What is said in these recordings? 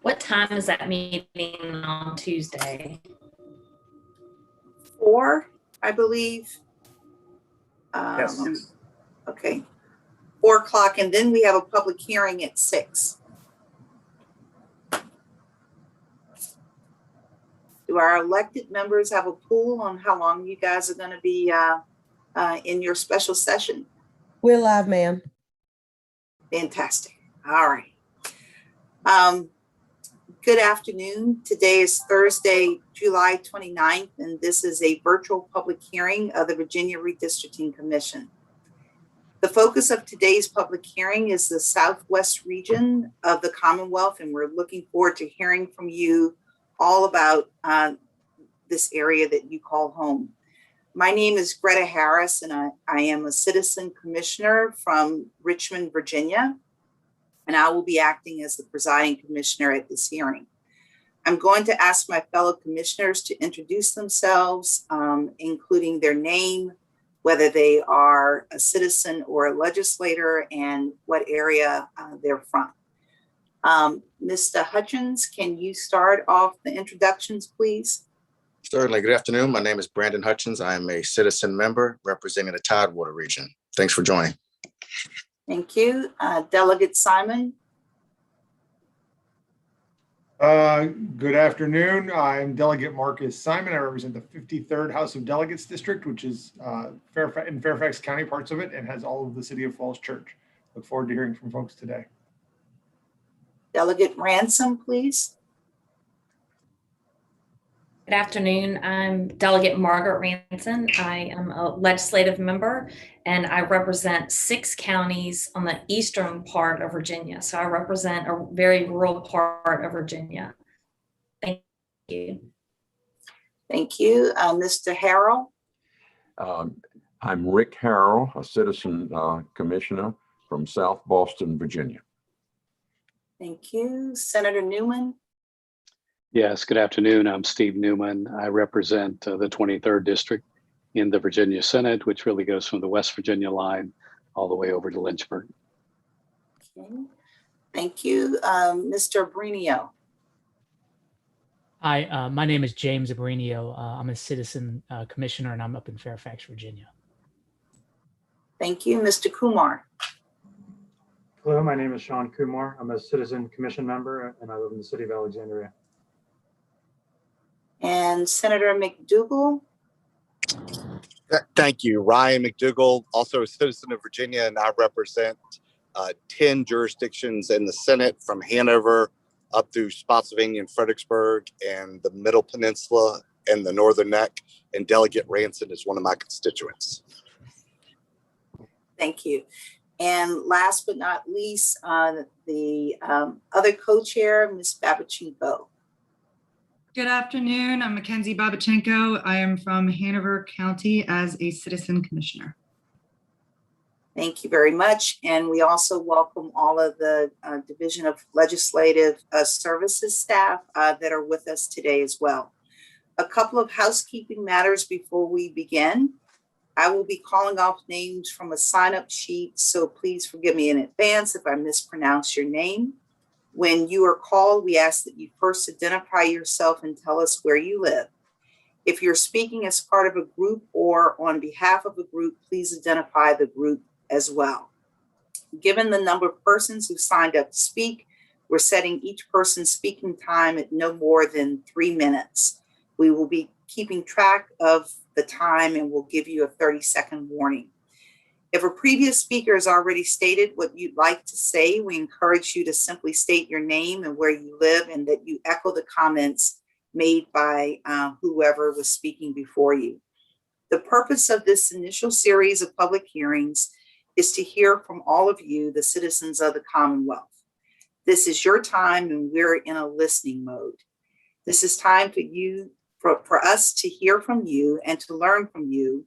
What time is that meeting on Tuesday? 4, I believe. Yes. Okay, 4 o'clock, and then we have a public hearing at 6. Do our elected members have a pool on how long you guys are going to be in your special session? We're live, ma'am. Fantastic. All right. Good afternoon. Today is Thursday, July 29th, and this is a virtual public hearing of the Virginia Redistricting Commission. The focus of today's public hearing is the Southwest region of the Commonwealth, and we're looking forward to hearing from you all about this area that you call home. My name is Greta Harris, and I am a citizen commissioner from Richmond, Virginia, and I will be acting as the presiding commissioner at this hearing. I'm going to ask my fellow commissioners to introduce themselves, including their name, whether they are a citizen or a legislator, and what area they're from. Mr. Hutchins, can you start off the introductions, please? Certainly. Good afternoon. My name is Brandon Hutchins. I am a citizen member representing the Tidewater region. Thanks for joining. Thank you. Delegate Simon. Good afternoon. I'm Delegate Marcus Simon. I represent the 53rd House of Delegates District, which is in Fairfax County, parts of it, and has all of the City of Falls Church. Look forward to hearing from folks today. Delegate Ransom, please. Good afternoon. I'm Delegate Margaret Ranson. I am a legislative member and I represent 6 counties on the eastern part of Virginia. So I represent a very rural part of Virginia. Thank you. Thank you. Mr. Harrell. I'm Rick Harrell, a citizen commissioner from South Boston, Virginia. Thank you. Senator Newman. Yes, good afternoon. I'm Steve Newman. I represent the 23rd District in the Virginia Senate, which really goes from the West Virginia line all the way over to Lynchburg. Okay. Thank you. Mr. Abrinio. Hi, my name is James Abrinio. I'm a citizen commissioner and I'm up in Fairfax, Virginia. Thank you. Mr. Kumar. Hello, my name is Sean Kumar. I'm a citizen commission member and I live in the city of Alexandria. And Senator McDougall. Thank you. Ryan McDougall, also a citizen of Virginia, and I represent 10 jurisdictions in the Senate from Hanover up through Spotsylvania and Fredericksburg and the Middle Peninsula and the Northern Neck. And Delegate Ranson is one of my constituents. Thank you. And last but not least, the other co-chair, Ms. Babichenko. Good afternoon. I'm Mackenzie Babichenko. I am from Hanover County as a citizen commissioner. Thank you very much. And we also welcome all of the Division of Legislative Services staff that are with us today as well. A couple of housekeeping matters before we begin. I will be calling off names from a sign-up sheet, so please forgive me in advance if I mispronounce your name. When you are called, we ask that you first identify yourself and tell us where you live. If you're speaking as part of a group or on behalf of a group, please identify the group as well. Given the number of persons who signed up to speak, we're setting each person's speaking time at no more than 3 minutes. We will be keeping track of the time and we'll give you a 30-second warning. If a previous speaker has already stated what you'd like to say, we encourage you to simply state your name and where you live and that you echo the comments made by whoever was speaking before you. The purpose of this initial series of public hearings is to hear from all of you, the citizens of the Commonwealth. This is your time and we're in a listening mode. This is time for us to hear from you and to learn from you.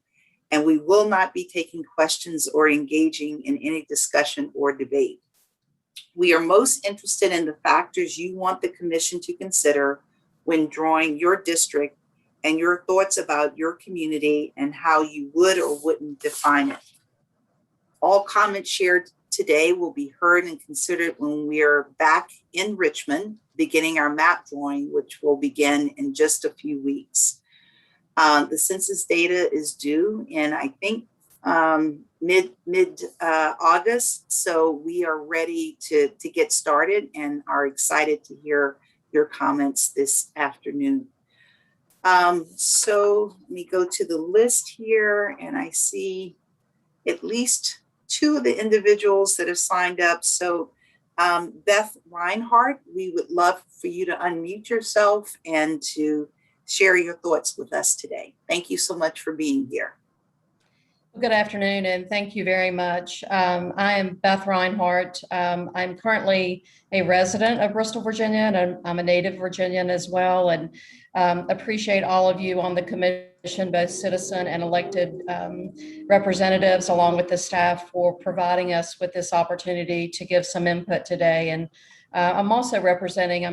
And we will not be taking questions or engaging in any discussion or debate. We are most interested in the factors you want the commission to consider when drawing your district and your thoughts about your community and how you would or wouldn't define it. All comments shared today will be heard and considered when we are back in Richmond, beginning our map drawing, which will begin in just a few weeks. The census data is due in, I think, mid August. So we are ready to get started and are excited to hear your comments this afternoon. So let me go to the list here, and I see at least two of the individuals that have signed up. So Beth Reinhardt, we would love for you to unmute yourself and to share your thoughts with us today. Thank you so much for being here. Good afternoon, and thank you very much. I am Beth Reinhardt. I'm currently a resident of Bristol, Virginia, and I'm a native Virginian as well, and appreciate all of you on the commission, both citizen and elected representatives, along with the staff, for providing us with this opportunity to give some input today. And I'm also I'm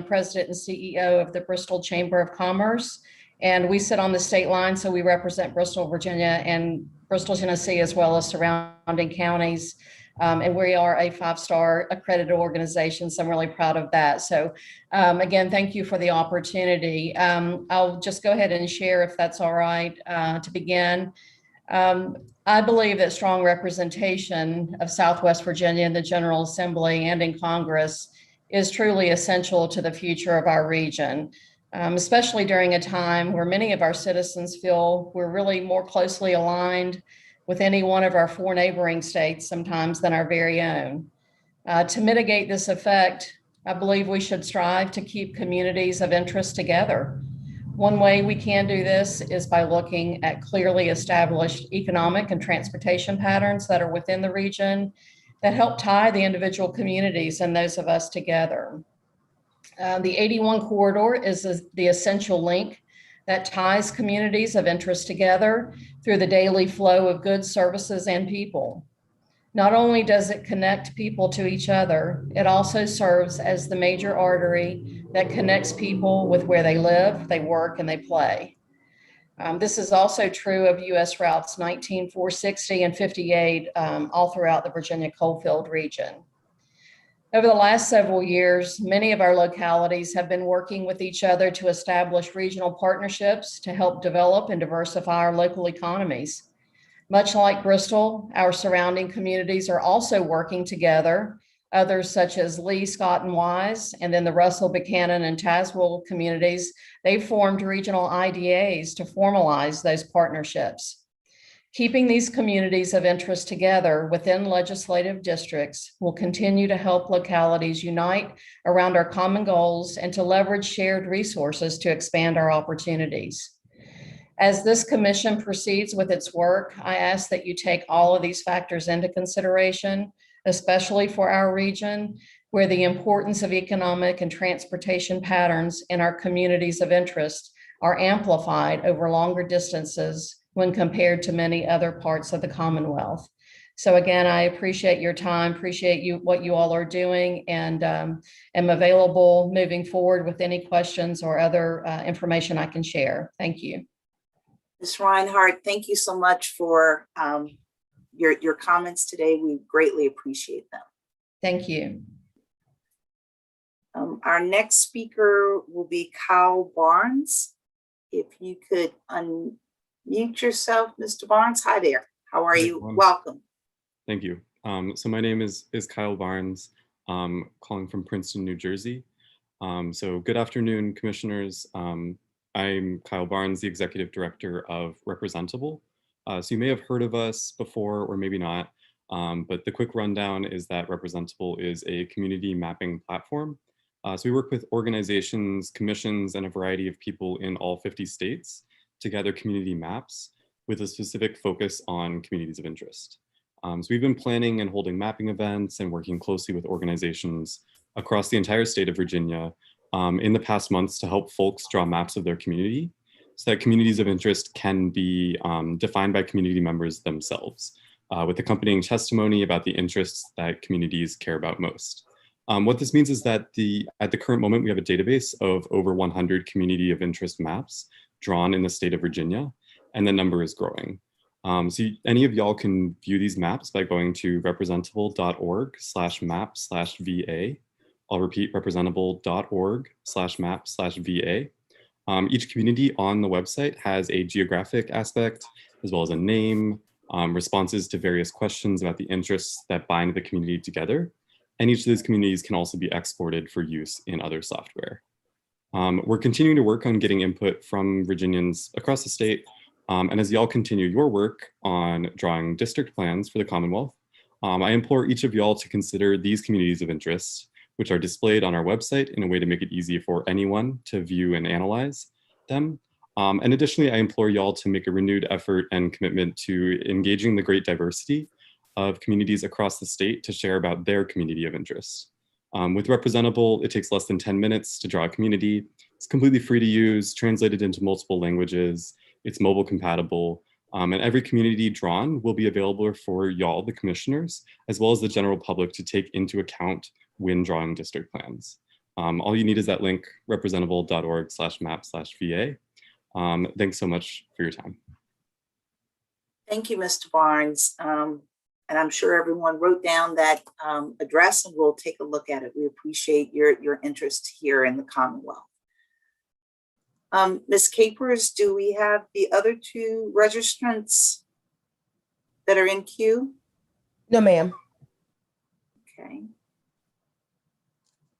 president and CEO of the Bristol Chamber of Commerce, and we sit on the state line, so we represent Bristol, Virginia, and Bristol, Tennessee, as well as surrounding counties. And we are a 5-star accredited organization, so I'm really proud of that. So again, thank you for the opportunity. I'll just go ahead and share, if that's all right, to begin. I believe that strong representation of Southwest Virginia in the General Assembly and in Congress is truly essential to the future of our region. Especially during a time where many of our citizens feel we're really more closely aligned with any one of our 4 neighboring states sometimes than our very own. To mitigate this effect, I believe we should strive to keep communities of interest together. One way we can do this is by looking at clearly established economic and transportation patterns that are within the region that help tie the individual communities and those of us together. The 81 corridor is the essential link that ties communities of interest together through the daily flow of goods, services, and people. Not only does it connect people to each other, it also serves as the major artery that connects people with where they live, they work, and they play. This is also true of US routes 19, 460, and 58 all throughout the Virginia Coalfield region. Over the last several years, many of our localities have been working with each other to establish regional partnerships to help develop and diversify our local economies. Much like Bristol, our surrounding communities are also working together. Others such as Lee, Scott, and Wise, and then the Russell, Buchanan, and Tazewell communities, they've formed regional IDAs to formalize those partnerships. Keeping these communities of interest together within legislative districts will continue to help localities unite around our common goals and to leverage shared resources to expand our opportunities. As this commission proceeds with its work, I ask that you take all of these factors into consideration, especially for our region, where the importance of economic and transportation patterns in our communities of interest are amplified over longer distances when compared to many other parts of the Commonwealth. So again, I appreciate your time, appreciate what you all are doing, and am available moving forward with any questions or other information I can share. Thank you. Ms. Reinhardt, thank you so much for your comments today. We greatly appreciate them. Thank you. Our next speaker will be Kyle Barnes. If you could unmute yourself, Mr. Barnes. Hi there. How are you? Welcome. Thank you. So my name is Kyle Barnes, calling from Princeton, New Jersey. So good afternoon, commissioners. I'm Kyle Barnes, the executive director of Representable. So you may have heard of us before or maybe not, but the quick rundown is that Representable is a community mapping platform. So we work with organizations, commissions, and a variety of people in all 50 states to gather community maps with a specific focus on communities of interest. So we've been planning and holding mapping events and working closely with organizations across the entire state of Virginia in the past months to help folks draw maps of their community so that communities of interest can be defined by community members themselves with accompanying testimony about the interests that communities care about most. What this means is that at the current moment, we have a database of over 100 community of interest maps drawn in the state of Virginia, and the number is growing. Any of y'all can view these maps by going to representable.org/map/VA. I'll repeat, representable.org/map/VA. Each community on the website has a geographic aspect, as well as a name, responses to various questions about the interests that bind the community together. And each of these communities can also be exported for use in other software. We're continuing to work on getting input from Virginians across the state. And as y'all continue your work on drawing district plans for the Commonwealth, I implore each of y'all to consider these communities of interest, which are displayed on our website in a way to make it easy for anyone to view and analyze them. And additionally, I implore y'all to make a renewed effort and commitment to engaging the great diversity of communities across the state to share about their community of interest. With Representable, it takes less than 10 minutes to draw a community. It's completely free to use, translated into multiple languages. It's mobile compatible, and every community drawn will be available for y'all, the commissioners, as well as the general public to take into account when drawing district plans. All you need is that link, representable.org/map/VA. Thanks so much for your time. Thank you, Mr. Barnes. And I'm sure everyone wrote down that address and we'll take a look at it. We appreciate your interest here in the Commonwealth. Ms. Capers, do we have the other two registrants that are in queue? No, ma'am. Okay.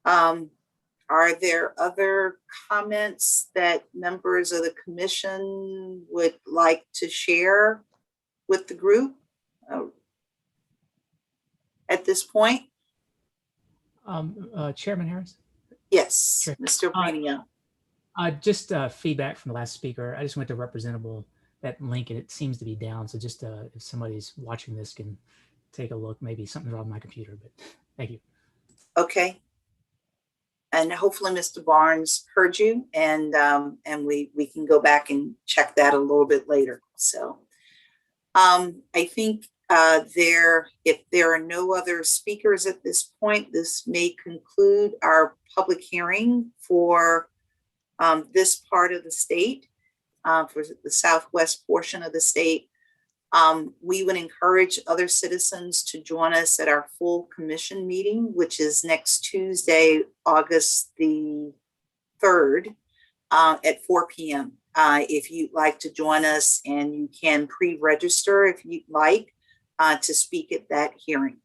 Are there other comments that members of the commission would like to share with the group at this point? Chairman Harris? Yes, Sure. Mr. Branio. Just feedback from the last speaker. I just went to Representable, that link, and it seems to be down. So just if somebody's watching this can take a look, maybe something's wrong with my computer, but thank you. Okay. And hopefully Mr. Barnes heard you, and we can go back and check that a little bit later. So I think if there are no other speakers at this point, this may conclude our public hearing for this part of the state, for the southwest portion of the state. We would encourage other citizens to join us at our full commission meeting, which is next Tuesday, August the 3rd at 4 p.m. If you'd like to join us, and you can pre-register if you'd like to speak at that hearing.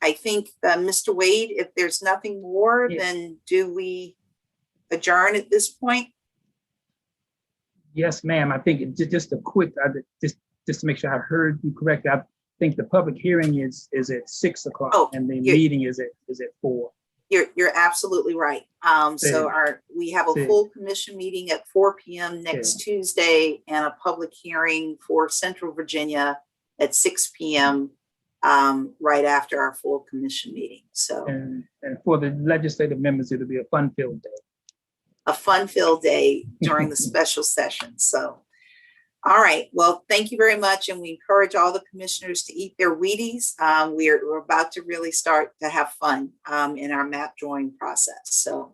I think, Mr. Wade, if there's nothing more, then do we adjourn at this point? Yes, ma'am. I think just a quick, just to make sure I heard you correctly. I think the public hearing is at 6 o'clock, and the meeting is at 4. You're absolutely right. We have a full commission meeting at 4 p.m. next Tuesday, and a public hearing for Central Virginia at 6 p.m. Right after our full commission meeting. So, and for the legislative members, it'll be a fun-filled day. A fun-filled day during the special session. So, all right. Well, thank you very much, and we encourage all the commissioners to eat their Wheaties. We're about to really start to have fun in our map drawing process. So,